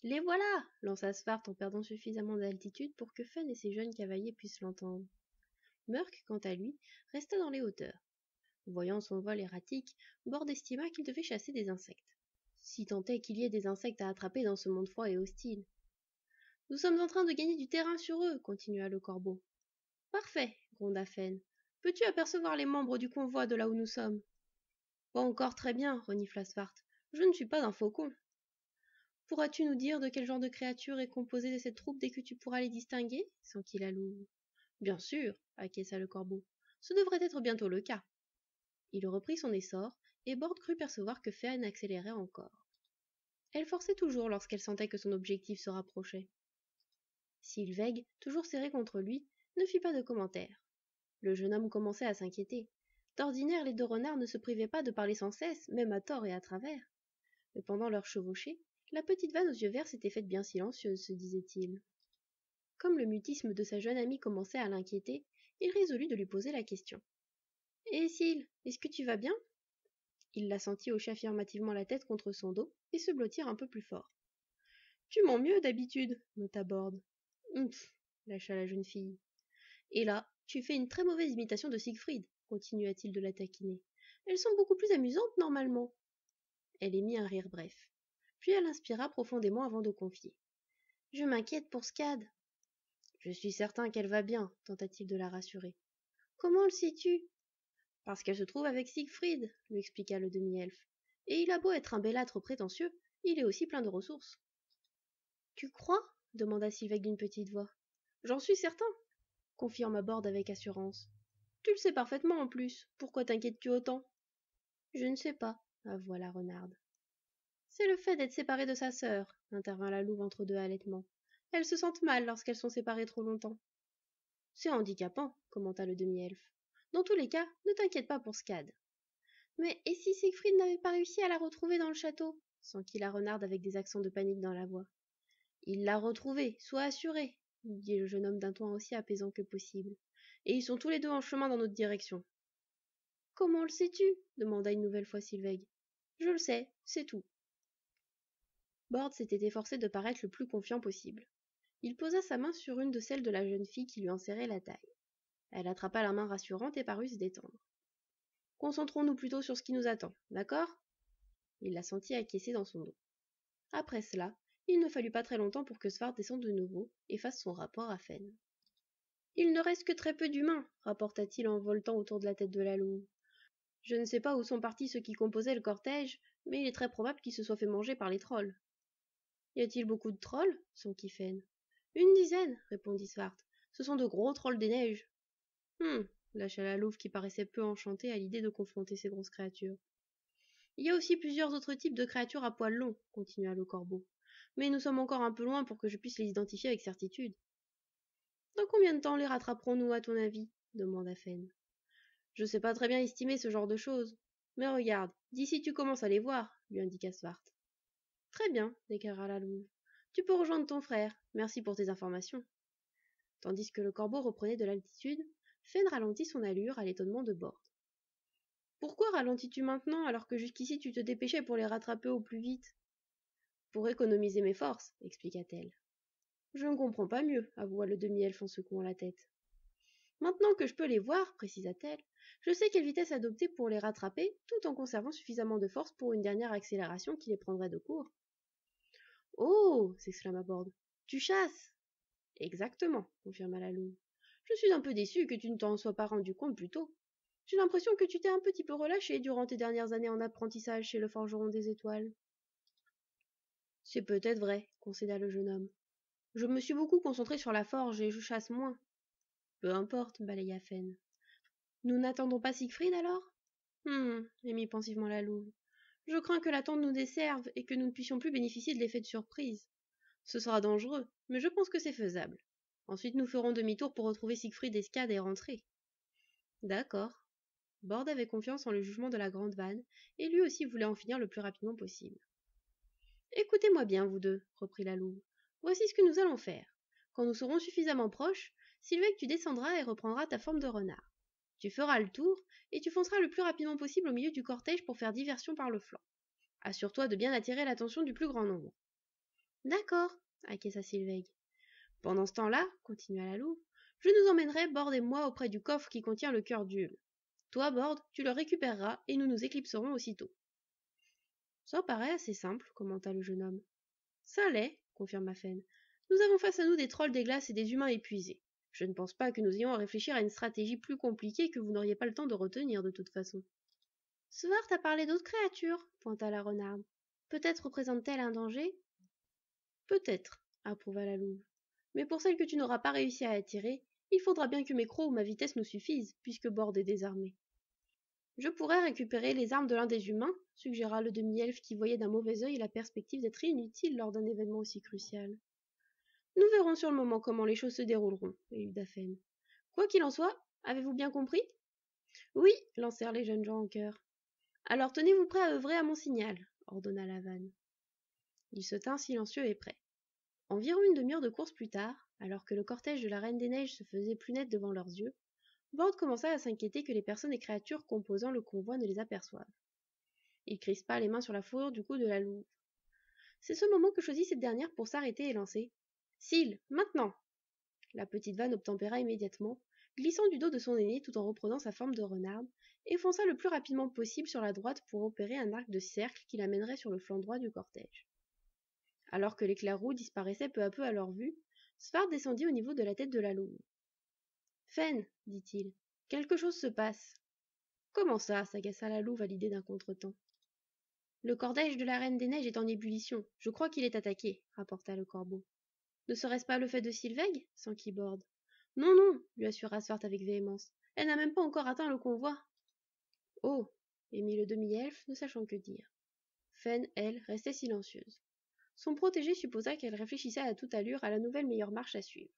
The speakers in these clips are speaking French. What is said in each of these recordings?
Les voilà lança Svart en perdant suffisamment d'altitude pour que Fun et ses jeunes cavaliers puissent l'entendre. Murk, quant à lui, resta dans les hauteurs. Voyant son vol erratique, Bord estima qu'il devait chasser des insectes. Si tant est qu'il y ait des insectes à attraper dans ce monde froid et hostile. Nous sommes en train de gagner du terrain sur eux, continua le corbeau. Parfait, gronda Fen. Peux-tu apercevoir les membres du convoi de là où nous sommes? Pas encore très bien, renifla Svart. Je ne suis pas un faucon. Pourras-tu nous dire de quel genre de créature est composée cette troupe dès que tu pourras les distinguer? S'enquit la louve. Bien sûr, acquiesça le corbeau. Ce devrait être bientôt le cas. Il reprit son essor, et Bord crut percevoir que Fen accélérait encore. Elle forçait toujours lorsqu'elle sentait que son objectif se rapprochait. Sylvègue, toujours serré contre lui, ne fit pas de commentaire. Le jeune homme commençait à s'inquiéter. D'ordinaire, les deux renards ne se privaient pas de parler sans cesse, même à tort et à travers. Mais pendant leur chevauchée, la petite vanne aux yeux verts s'était faite bien silencieuse, se disait-il. Comme le mutisme de sa jeune amie commençait à l'inquiéter, il résolut de lui poser la question. « Eh, Syl, est-ce que tu vas bien ?» Il la sentit hocher affirmativement la tête contre son dos et se blottir un peu plus fort. « Tu mens mieux d'habitude, nota Bord. « Humph, lâcha la jeune fille. Et là, tu fais une très mauvaise imitation de Siegfried, continua-t-il de la taquiner. Elles sont beaucoup plus amusantes normalement. Elle émit un rire bref. Puis elle inspira profondément avant de confier. Je m'inquiète pour Scad. Je suis certain qu'elle va bien, tenta-t-il de la rassurer. Comment le sais-tu? Parce qu'elle se trouve avec Siegfried, lui expliqua le demi-elfe. Et il a beau être un bellâtre prétentieux, il est aussi plein de ressources. Tu crois? Demanda Sylvègue d'une petite voix. J'en suis certain, confirma Bord avec assurance. Tu le sais parfaitement en plus. Pourquoi t'inquiètes-tu autant? Je ne sais pas, avoua la renarde. C'est le fait d'être séparée de sa sœur, intervint la louve entre deux halètements. Elles se sentent mal lorsqu'elles sont séparées trop longtemps. C'est handicapant, commenta le demi-elfe. Dans tous les cas, ne t'inquiète pas pour Scad. Mais et si Siegfried n'avait pas réussi à la retrouver dans le château? S'enquit la renarde avec des accents de panique dans la voix. Il l'a retrouvée, sois assuré, dit le jeune homme d'un ton aussi apaisant que possible. Et ils sont tous les deux en chemin dans notre direction. Comment le sais-tu? Demanda une nouvelle fois Sylvègue. Je le sais, c'est tout. Bord s'était efforcé de paraître le plus confiant possible. Il posa sa main sur une de celles de la jeune fille qui lui en serrait la taille. Elle attrapa la main rassurante et parut se détendre. Concentrons-nous plutôt sur ce qui nous attend, d'accord? Il la sentit acquiescer dans son dos. Après cela, il ne fallut pas très longtemps pour que Svart descende de nouveau et fasse son rapport à Fen. Il ne reste que très peu d'humains, rapporta-t-il en voltant autour de la tête de la louve. Je ne sais pas où sont partis ceux qui composaient le cortège, mais il est très probable qu'ils se soient fait manger par les trolls. Y a-t-il beaucoup de trolls? S'enquit Fen. Une dizaine, répondit Svart. Ce sont de gros trolls des neiges. Lâcha la louve qui paraissait peu enchantée à l'idée de confronter ces grosses créatures. Il y a aussi plusieurs autres types de créatures à poils longs, continua le corbeau. Mais nous sommes encore un peu loin pour que je puisse les identifier avec certitude. Dans combien de temps les rattraperons-nous, à ton avis? Demanda Fen. Je sais pas très bien estimer ce genre de choses. Mais regarde, d'ici tu commences à les voir, lui indiqua Svart. Très bien, déclara la louve. Tu peux rejoindre ton frère. Merci pour tes informations. Tandis que le corbeau reprenait de l'altitude, Fen ralentit son allure à l'étonnement de Bord. Pourquoi ralentis-tu maintenant alors que jusqu'ici tu te dépêchais pour les rattraper au plus vite? Pour économiser mes forces, expliqua-t-elle. Je ne comprends pas mieux, avoua le demi-elfe en secouant la tête. Maintenant que je peux les voir, précisa-t-elle, je sais quelle vitesse adopter pour les rattraper, tout en conservant suffisamment de force pour une dernière accélération qui les prendrait de court. Oh s'exclama Bord. Tu chasses? Exactement, confirma la louve. Je suis un peu déçue que tu ne t'en sois pas rendu compte plus tôt. J'ai l'impression que tu t'es un petit peu relâché durant tes dernières années en apprentissage chez le forgeron des étoiles. C'est peut-être vrai, concéda le jeune homme. Je me suis beaucoup concentré sur la forge et je chasse moins. Peu importe, balaya Fen. Nous n'attendons pas Siegfried alors? Émit pensivement la louve. Je crains que l'attente nous desserve et que nous ne puissions plus bénéficier de l'effet de surprise. Ce sera dangereux, mais je pense que c'est faisable. Ensuite nous ferons demi-tour pour retrouver Siegfried et Scad et rentrer. D'accord. Bord avait confiance en le jugement de la grande vanne, et lui aussi voulait en finir le plus rapidement possible. Écoutez-moi bien, vous deux, reprit la louve. Voici ce que nous allons faire. Quand nous serons suffisamment proches, Sylvègue, tu descendras et reprendras ta forme de renard. Tu feras le tour, et tu fonceras le plus rapidement possible au milieu du cortège pour faire diversion par le flanc. Assure-toi de bien attirer l'attention du plus grand nombre. D'accord, acquiesça Sylvain. Pendant ce temps-là, continua la louve, je nous emmènerai, Bord et moi, auprès du coffre qui contient le cœur d'Ule. Toi, Bord, tu le récupéreras et nous nous éclipserons aussitôt. Ça paraît assez simple, commenta le jeune homme. Ça l'est, confirma Fen. Nous avons face à nous des trolls des glaces et des humains épuisés. Je ne pense pas que nous ayons à réfléchir à une stratégie plus compliquée que vous n'auriez pas le temps de retenir de toute façon. Svart a parlé d'autres créatures, pointa la renarde. Peut-être représente-t-elle un danger? Peut-être, approuva la louve. Mais pour celle que tu n'auras pas réussi à attirer, il faudra bien que mes crocs ou ma vitesse nous suffisent, puisque Bord est désarmé. Je pourrais récupérer les armes de l'un des humains, suggéra le demi-elfe qui voyait d'un mauvais œil la perspective d'être inutile lors d'un événement aussi crucial. Nous verrons sur le moment comment les choses se dérouleront, éluda Fen. Quoi qu'il en soit, avez-vous bien compris? Oui, lancèrent les jeunes gens en chœur. Alors tenez-vous prêts à œuvrer à mon signal, ordonna la vanne. Ils se tinrent silencieux et prêts. Environ une demi-heure de course plus tard, alors que le cortège de la Reine des Neiges se faisait plus net devant leurs yeux, Bord commença à s'inquiéter que les personnes et créatures composant le convoi ne les aperçoivent. Il crispa les mains sur la fourrure du cou de la louve. C'est ce moment que choisit cette dernière pour s'arrêter et lancer. Syl, maintenant! La petite vanne obtempéra immédiatement, glissant du dos de son aîné tout en reprenant sa forme de renarde, et fonça le plus rapidement possible sur la droite pour opérer un arc de cercle qui l'amènerait sur le flanc droit du cortège. Alors que l'éclair roux disparaissait peu à peu à leur vue, Svart descendit au niveau de la tête de la louve. Fen, dit-il, quelque chose se passe. Comment ça, s'agaça la louve à l'idée d'un contretemps. Le cortège de la Reine des Neiges est en ébullition. Je crois qu'il est attaqué, rapporta le corbeau. Ne serait-ce pas le fait de Sylveg? S'enquit Bord. Non, non, lui assura Svart avec véhémence. Elle n'a même pas encore atteint le convoi. Oh, émit le demi-elfe, ne sachant que dire. Fen, elle, restait silencieuse. Son protégé supposa qu'elle réfléchissait à toute allure à la nouvelle meilleure marche à suivre.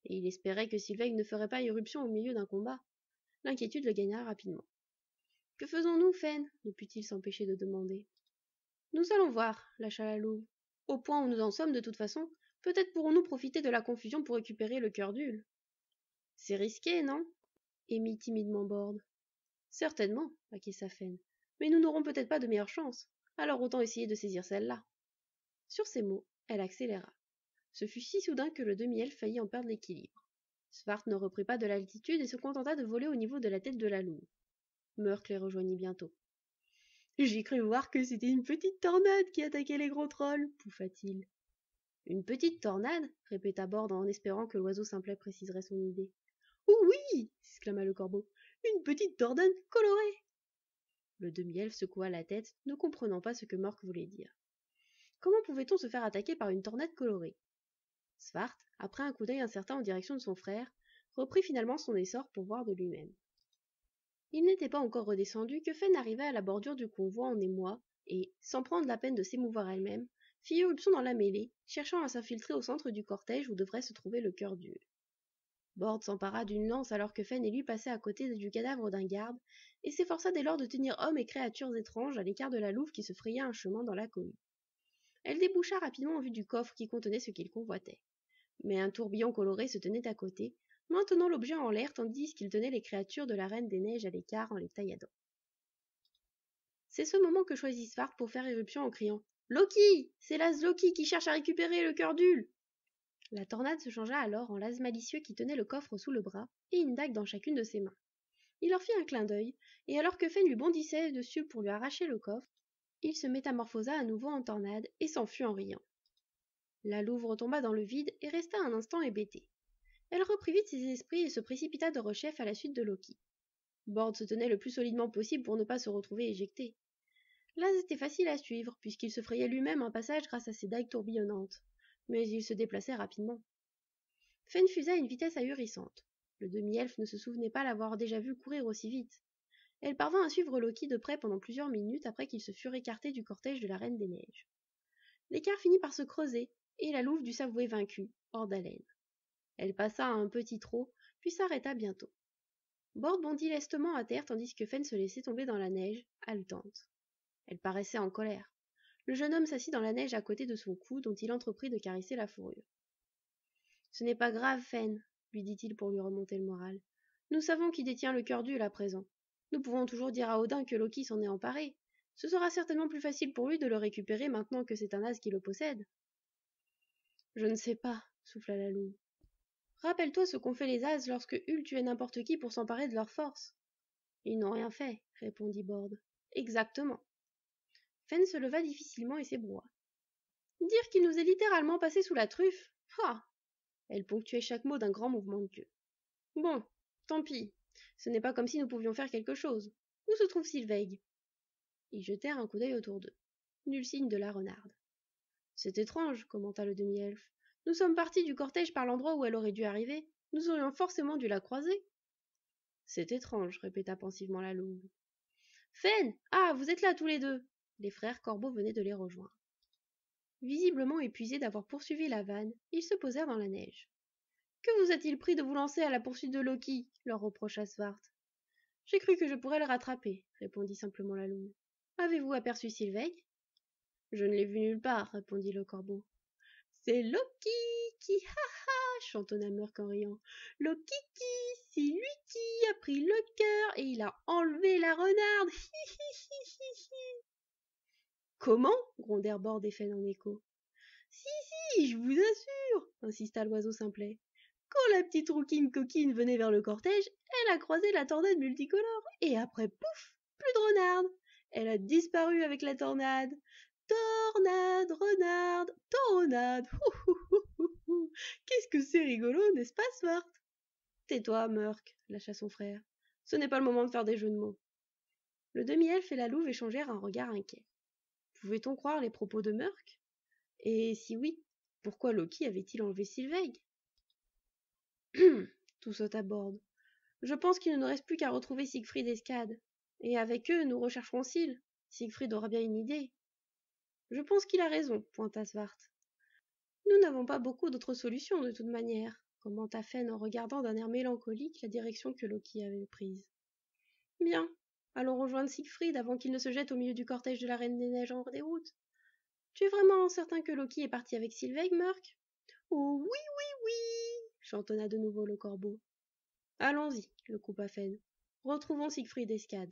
Et il espérait que Sylveg ne ferait pas irruption au milieu d'un combat. L'inquiétude le gagna rapidement. Que faisons-nous, Fen? Ne put-il s'empêcher de demander. Nous allons voir, lâcha la louve. Au point où nous en sommes, de toute façon, peut-être pourrons-nous profiter de la confusion pour récupérer le cœur d'Ule. C'est risqué, non? Émit timidement Bord. Certainement, acquiesça Fen. Mais nous n'aurons peut-être pas de meilleure chance. Alors autant essayer de saisir celle-là. Sur ces mots, elle accéléra. Ce fut si soudain que le demi-elfe faillit en perdre l'équilibre. Svart ne reprit pas de l'altitude et se contenta de voler au niveau de la tête de la louve. Murk les rejoignit bientôt. J'ai cru voir que c'était une petite tornade qui attaquait les gros trolls, pouffa-t-il. Une petite tornade? Répéta Bord en espérant que l'oiseau simplet préciserait son idée. Oh oui! S'exclama le corbeau. Une petite tornade colorée! Le demi-elfe secoua la tête, ne comprenant pas ce que Mork voulait dire. Comment pouvait-on se faire attaquer par une tornade colorée? Svart, après un coup d'œil incertain en direction de son frère, reprit finalement son essor pour voir de lui-même. Il n'était pas encore redescendu que Fen arriva à la bordure du convoi en émoi et, sans prendre la peine de s'émouvoir elle-même, fit irruption dans la mêlée, cherchant à s'infiltrer au centre du cortège où devrait se trouver le cœur d'Ule. Bord s'empara d'une lance alors que Fen et lui passaient à côté du cadavre d'un garde, et s'efforça dès lors de tenir hommes et créatures étranges à l'écart de la louve qui se fraya un chemin dans la cohue. Elle déboucha rapidement en vue du coffre qui contenait ce qu'il convoitait. Mais un tourbillon coloré se tenait à côté, maintenant l'objet en l'air tandis qu'il tenait les créatures de la Reine des Neiges à l'écart en les tailladant. C'est ce moment que choisit Svart pour faire irruption en criant « Loki! C'est l'as Loki qui cherche à récupérer le cœur d'Ule !» La tornade se changea alors en l'as malicieux qui tenait le coffre sous le bras et une dague dans chacune de ses mains. Il leur fit un clin d'œil, et alors que Fen lui bondissait dessus pour lui arracher le coffre, il se métamorphosa à nouveau en tornade et s'enfuit en riant. La louve retomba dans le vide et resta un instant hébétée. Elle reprit vite ses esprits et se précipita de rechef à la suite de Loki. Bord se tenait le plus solidement possible pour ne pas se retrouver éjecté. L'as était facile à suivre, puisqu'il se frayait lui-même un passage grâce à ses dagues tourbillonnantes, mais il se déplaçait rapidement. Fen fusa à une vitesse ahurissante. Le demi-elfe ne se souvenait pas l'avoir déjà vu courir aussi vite. Elle parvint à suivre Loki de près pendant plusieurs minutes après qu'ils se furent écartés du cortège de la Reine des Neiges. L'écart finit par se creuser, et la louve dut s'avouer vaincue, hors d'haleine. Elle passa à un petit trot, puis s'arrêta bientôt. Bord bondit lestement à terre tandis que Fen se laissait tomber dans la neige, haletante. Elle paraissait en colère. Le jeune homme s'assit dans la neige à côté de son cou dont il entreprit de caresser la fourrure. « Ce n'est pas grave, Fen, lui dit-il pour lui remonter le moral. Nous savons qui détient le cœur d'Ule à présent. Nous pouvons toujours dire à Odin que Loki s'en est emparé. Ce sera certainement plus facile pour lui de le récupérer maintenant que c'est un as qui le possède. Je ne sais pas, souffla la louve. Rappelle-toi ce qu'ont fait les As lorsque Hul tuait n'importe qui pour s'emparer de leur force. Ils n'ont rien fait, répondit Borde. Exactement. Fen se leva difficilement et s'ébroua. Dire qu'il nous est littéralement passé sous la truffe. Ah. Elle ponctuait chaque mot d'un grand mouvement de queue. Bon, tant pis. Ce n'est pas comme si nous pouvions faire quelque chose. Où se trouve Sylveig? Ils jetèrent un coup d'œil autour d'eux. Nul signe de la renarde. C'est étrange, commenta le demi-elfe. Nous sommes partis du cortège par l'endroit où elle aurait dû arriver. Nous aurions forcément dû la croiser. C'est étrange, répéta pensivement la louve. Fen! Ah, vous êtes là tous les deux! Les frères Corbeaux venaient de les rejoindre. Visiblement épuisés d'avoir poursuivi la vanne, ils se posèrent dans la neige. Que vous a-t-il pris de vous lancer à la poursuite de Loki? Leur reprocha Svart. J'ai cru que je pourrais le rattraper, répondit simplement la louve. Avez-vous aperçu Sylveig? Je ne l'ai vu nulle part, répondit le corbeau. C'est Loki qui ha ha chantonna Murk en riant. Loki qui, c'est lui qui a pris le cœur et il a enlevé la renarde. Hi hi hi hi hi. Comment? Grondèrent Borde et Fen en écho. Si, je vous assure, insista l'oiseau simplet. Quand la petite rouquine coquine venait vers le cortège, elle a croisé la tornade multicolore, et après, pouf, plus de renarde. Elle a disparu avec la tornade. Tornade, renarde, tornade. Qu'est-ce que c'est rigolo, n'est-ce pas, Svart? Tais-toi, Murk, lâcha son frère. Ce n'est pas le moment de faire des jeux de mots. Le demi-elfe et la louve échangèrent un regard inquiet. Pouvait-on croire les propos de Murk? Et si oui, pourquoi Loki avait-il enlevé Sylveig? Tout saute à Borde. Je pense qu'il ne nous reste plus qu'à retrouver Siegfried et Skad. Et avec eux, nous rechercherons Syl. Siegfried aura bien une idée. Je pense qu'il a raison, pointa Svart. Nous n'avons pas beaucoup d'autres solutions de toute manière, commenta Fen en regardant d'un air mélancolique la direction que Loki avait prise. Bien, allons rejoindre Siegfried avant qu'il ne se jette au milieu du cortège de la Reine des Neiges en déroute. Tu es vraiment certain que Loki est parti avec Sylveig, Murk? Oh oui, oui, oui, chantonna de nouveau le corbeau. Allons-y, le coupa Fen. Retrouvons Siegfried et Skad.